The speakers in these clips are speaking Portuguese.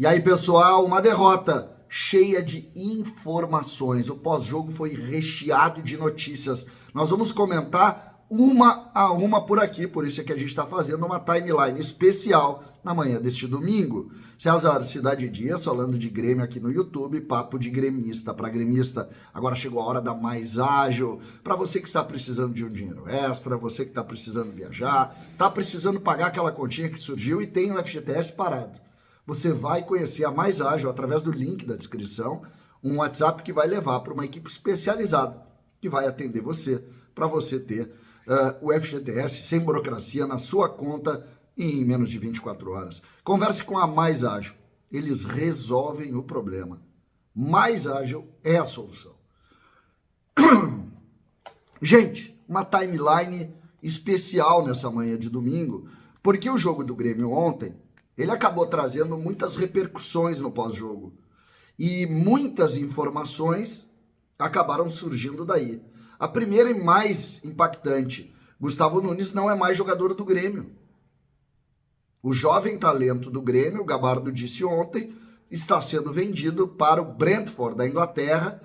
E aí, pessoal, uma derrota cheia de informações. O pós-jogo foi recheado de notícias. Nós vamos comentar uma a uma por aqui, por isso é que a gente está fazendo uma timeline especial na manhã deste domingo. César Cidade Dias, falando de Grêmio aqui no YouTube, papo de gremista para gremista. Agora chegou a hora da Mais Ágil. Para você que está precisando de um dinheiro extra, você que está precisando viajar, está precisando pagar aquela continha que surgiu e tem o FGTS parado. Você vai conhecer a Mais Ágil através do link da descrição, um WhatsApp que vai levar para uma equipe especializada que vai atender você, para você ter o FGTS sem burocracia na sua conta em menos de 24 horas. Converse com a Mais Ágil, eles resolvem o problema. Mais Ágil é a solução. Gente, uma timeline especial nessa manhã de domingo, porque o jogo do Grêmio ontem ele acabou trazendo muitas repercussões no pós-jogo. E muitas informações acabaram surgindo daí. A primeira e mais impactante, Gustavo Nunes não é mais jogador do Grêmio. O jovem talento do Grêmio, o Gabardo disse ontem, está sendo vendido para o Brentford da Inglaterra.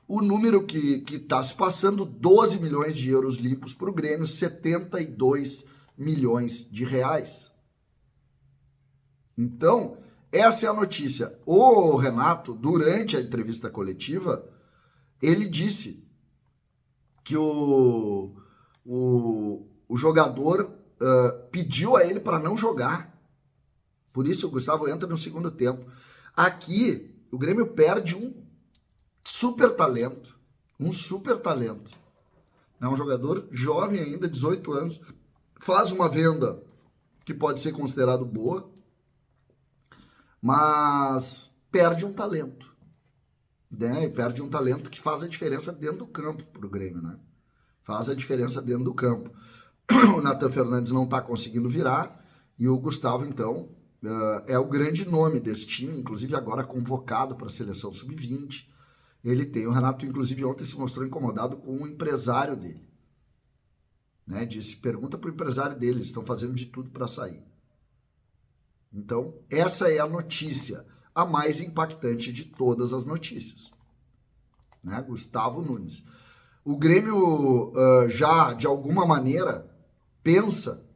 O número que está se passando, 12 milhões de euros limpos para o Grêmio, 72 milhões de reais. Então, essa é a notícia. O Renato, durante a entrevista coletiva, ele disse que o jogador pediu a ele para não jogar. Por isso o Gustavo entra no segundo tempo. Aqui, o Grêmio perde um super talento. Um super talento. É um jogador jovem ainda, 18 anos. Faz uma venda que pode ser considerado boa, mas perde um talento, né? E perde um talento que faz a diferença dentro do campo para o Grêmio, né? Faz a diferença dentro do campo. O Nathan Fernandes não está conseguindo virar e o Gustavo, então, é o grande nome desse time, inclusive agora convocado para a seleção sub-20. Ele tem, o Renato, inclusive, ontem se mostrou incomodado com o empresário dele, né? Disse, pergunta para o empresário dele, eles estão fazendo de tudo para sair. Então, essa é a notícia, a mais impactante de todas as notícias, né? Gustavo Nunes. O Grêmio já, de alguma maneira, pensa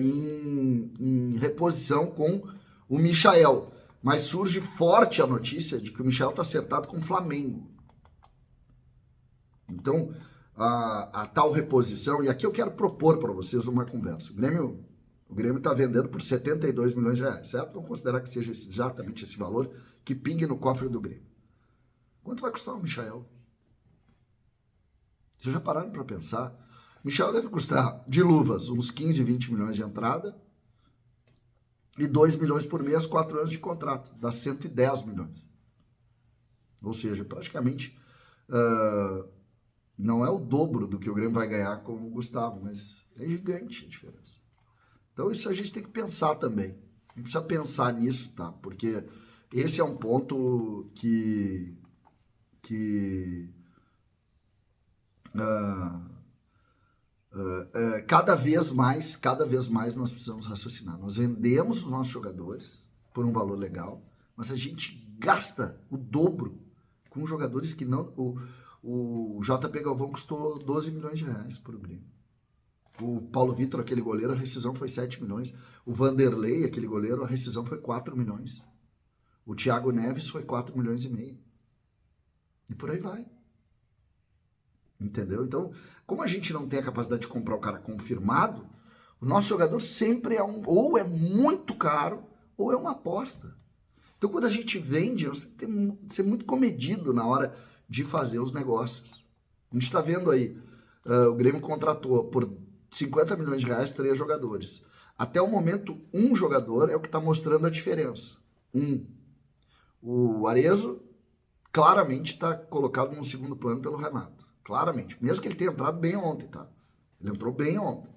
em reposição com o Michael, mas surge forte a notícia de que o Michael está acertado com o Flamengo. Então, a tal reposição, e aqui eu quero propor para vocês uma conversa. O Grêmio está vendendo por 72 milhões de reais, certo? Vamos considerar que seja exatamente esse valor que pingue no cofre do Grêmio. Quanto vai custar o Michael? Vocês já pararam para pensar? O Michael deve custar, de luvas, uns 15, 20 milhões de entrada e 2 milhões por mês, 4 anos de contrato. Dá 110 milhões. Ou seja, praticamente não é o dobro do que o Grêmio vai ganhar com o Gustavo, mas é gigante a diferença. Então isso a gente tem que pensar também. A gente precisa pensar nisso, tá? Porque esse é um ponto que cada vez mais nós precisamos raciocinar. Nós vendemos os nossos jogadores por um valor legal, mas a gente gasta o dobro com jogadores que não... O JP Galvão custou 12 milhões de reais por Grêmio. O Paulo Vitor, aquele goleiro, a rescisão foi 7 milhões. O Vanderlei, aquele goleiro, a rescisão foi 4 milhões. O Thiago Neves foi 4 milhões e meio. E por aí vai. Entendeu? Então, como a gente não tem a capacidade de comprar o cara confirmado, o nosso jogador sempre é ou é muito caro, ou é uma aposta. Então, quando a gente vende, você tem que ser muito comedido na hora de fazer os negócios. A gente está vendo aí, o Grêmio contratou por 50 milhões de reais 3 jogadores. Até o momento, um jogador é o que está mostrando a diferença. O Arezzo claramente está colocado no segundo plano pelo Renato. Claramente. Mesmo que ele tenha entrado bem ontem, tá? Ele entrou bem ontem.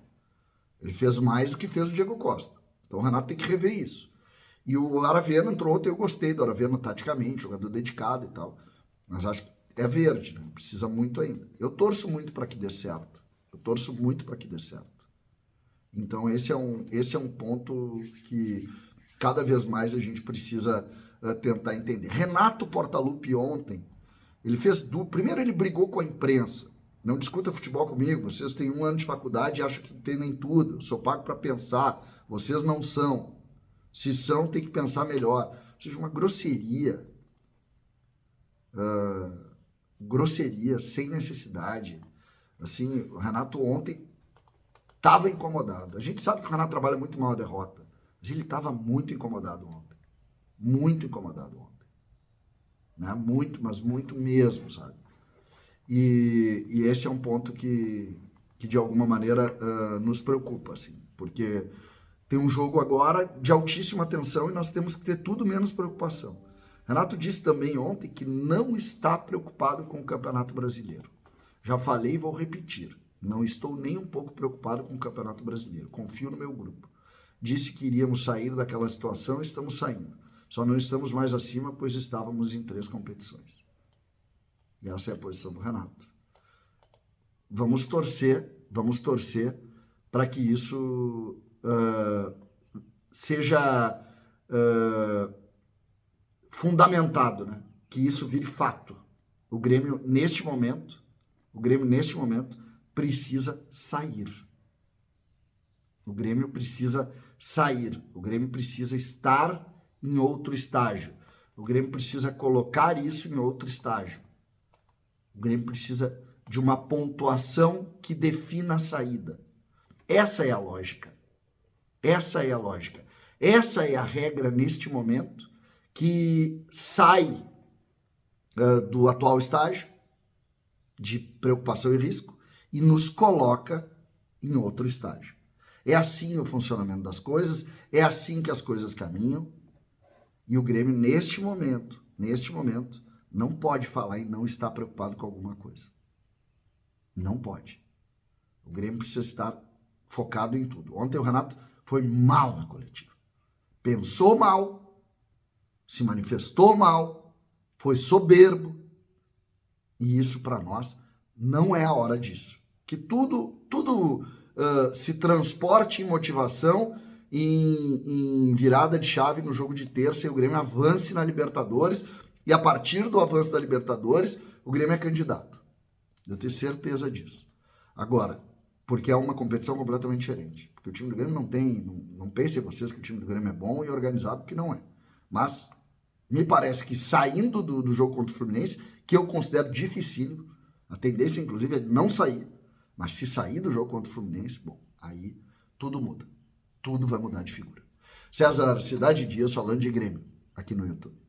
Ele fez mais do que fez o Diego Costa. Então o Renato tem que rever isso. E o Aravena entrou ontem, eu gostei do Aravena taticamente, jogador dedicado e tal. Mas acho que é verde, né? Precisa muito ainda. Eu torço muito para que dê certo. Então esse é um ponto que cada vez mais a gente precisa tentar entender. Renato Portaluppi ontem, ele fez primeiro ele brigou com a imprensa. Não discuta futebol comigo, vocês têm 1 ano de faculdade e acham que entendem tudo. Eu sou pago para pensar, vocês não são. Se são, tem que pensar melhor. Ou seja, uma grosseria. Grosseria, sem necessidade. Assim, o Renato ontem estava incomodado. A gente sabe que o Renato trabalha muito mal a derrota, mas ele estava muito incomodado ontem. Muito incomodado ontem. Né? Muito, mas muito mesmo, sabe? E esse é um ponto que de alguma maneira nos preocupa, assim, porque tem um jogo agora de altíssima tensão e nós temos que ter tudo menos preocupação. Renato disse também ontem que não está preocupado com o Campeonato Brasileiro. Já falei e vou repetir. Não estou nem um pouco preocupado com o Campeonato Brasileiro. Confio no meu grupo. Disse que iríamos sair daquela situação e estamos saindo. Só não estamos mais acima, pois estávamos em 3 competições. E essa é a posição do Renato. Vamos torcer para que isso seja fundamentado, né? Que isso vire fato. O Grêmio, neste momento, precisa sair. O Grêmio precisa sair. O Grêmio precisa estar em outro estágio. O Grêmio precisa colocar isso em outro estágio. O Grêmio precisa de uma pontuação que defina a saída. Essa é a lógica. Essa é a lógica. Essa é a regra neste momento que sai do atual estágio de preocupação e risco e nos coloca em outro estágio. É assim o funcionamento das coisas, é assim que as coisas caminham. E o Grêmio, neste momento, não pode falar em não estar preocupado com alguma coisa. Não pode. O Grêmio precisa estar focado em tudo. Ontem o Renato foi mal na coletiva. Pensou mal, se manifestou mal, foi soberbo. E isso, para nós, não é a hora disso. Que tudo se transporte em motivação, em virada de chave no jogo de terça e o Grêmio avance na Libertadores. E a partir do avanço da Libertadores, o Grêmio é candidato. Eu tenho certeza disso. Agora, porque é uma competição completamente diferente. Porque o time do Grêmio não pensem vocês que o time do Grêmio é bom e organizado, porque não é. Mas me parece que saindo do jogo contra o Fluminense, que eu considero dificílimo, a tendência inclusive é não sair, mas se sair do jogo contra o Fluminense, bom, aí tudo muda. Tudo vai mudar de figura. César Cidade Dias falando de Grêmio aqui no YouTube.